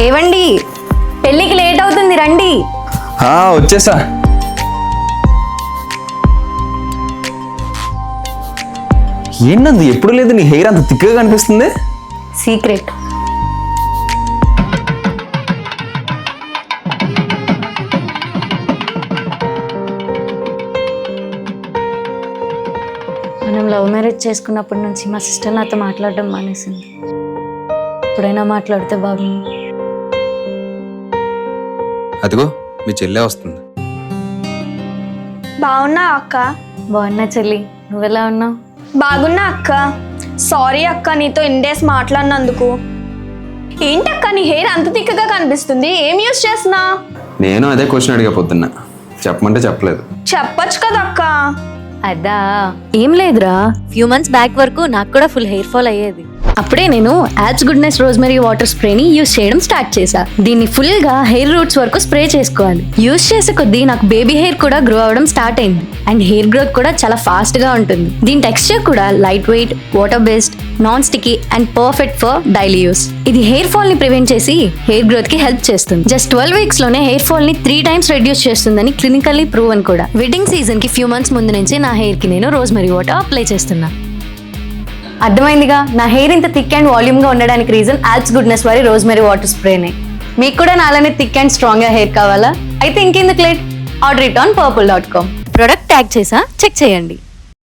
ఏవండి, పెళ్ళికి లేట్ అవుతుంది, రండి. వచ్చేసా. ఏంటంది ఎప్పుడు లేదు నీ హెయిర్ అంత తిక్కగా కనిపిస్తుంది? సీక్రెట్. మనం లవ్ మ్యారేజ్ చేసుకున్నప్పటి నుంచి మా సిస్టర్ నాతో మాట్లాడడం మానేసింది. ఎప్పుడైనా మాట్లాడితే బాగుంది. అదిగో మీ చెల్లె వస్తుంది. బాగున్నా అక్క? బాగున్నా చెల్లి, నువ్వెలా ఉన్నావు? బాగున్నా అక్క. సారీ అక్క, నీతో ఇన్ డేస్ మాట్లాడినందుకు. ఏంటక్క నీ హెయిర్ అంత తిక్కగా కనిపిస్తుంది, ఏం యూస్ చేస్తున్నా? నేను అదే క్వశ్చన్ అడిగా పొద్దున్న, చెప్పమంటే చెప్పలేదు. చెప్పచ్చు కదా అక్క. అదా ఏం లేదురా, ఫ్యూ మంత్స్ బ్యాక్ వరకు నాకు కూడా ఫుల్ హెయిర్ ఫాల్ అయ్యేది. అప్పుడే నేను యాడ్స్ గుడ్నెస్ రోజ్మెరీ వాటర్ స్ప్రేని యూస్ చేయడం స్టార్ట్ చేశా. దీన్ని ఫుల్ గా హెయిర్ రూట్స్ వరకు స్ప్రే చేసుకోవాలి. యూస్ చేసే కొద్దీ నాకు బేబీ హెయిర్ కూడా గ్రో అవడం స్టార్ట్ అయింది. అండ్ హెయిర్ గ్రోత్ కూడా చాలా ఫాస్ట్ గా ఉంటుంది. దీని టెక్స్చర్ కూడా light weight, water based, non sticky and perfect for daily use. ఇది హెయిర్ ఫాల్ ని ప్రివెంట్ చేసి హెయిర్ గ్రోత్ కి హెల్ప్ చేస్తుంది. జస్ట్ 12 వీక్స్ లోనే హెయిర్ ఫాల్ ని 3 times రెడ్యూస్ చేస్తుందని క్లినికల్లీ ప్రూవెన్ కూడా. వెడ్డింగ్ సీజన్ కి ఫ్యూ మంత్స్ ముందు నుంచి నా హెయిర్ కి నేను రోజ్మెరీ వాటర్ అప్లై చేస్తున్నా. అర్థమైందిగా, నా హెయిర్ ఇంత థిక్ అండ్ వాల్యూమ్ గా ఉండడానికి రీజన్ యాడ్స్ గుడ్నెస్ వారి రోజ్మెరీ వాటర్ స్ప్రేనే. మీకు కూడా నాలానే థిక్ అండ్ స్ట్రాంగ్ గా హెయిర్ కావాలా? అయితే ఇంకెందుకు late, order it on purple.com. Product tag చేసా, చెక్ చేయండి.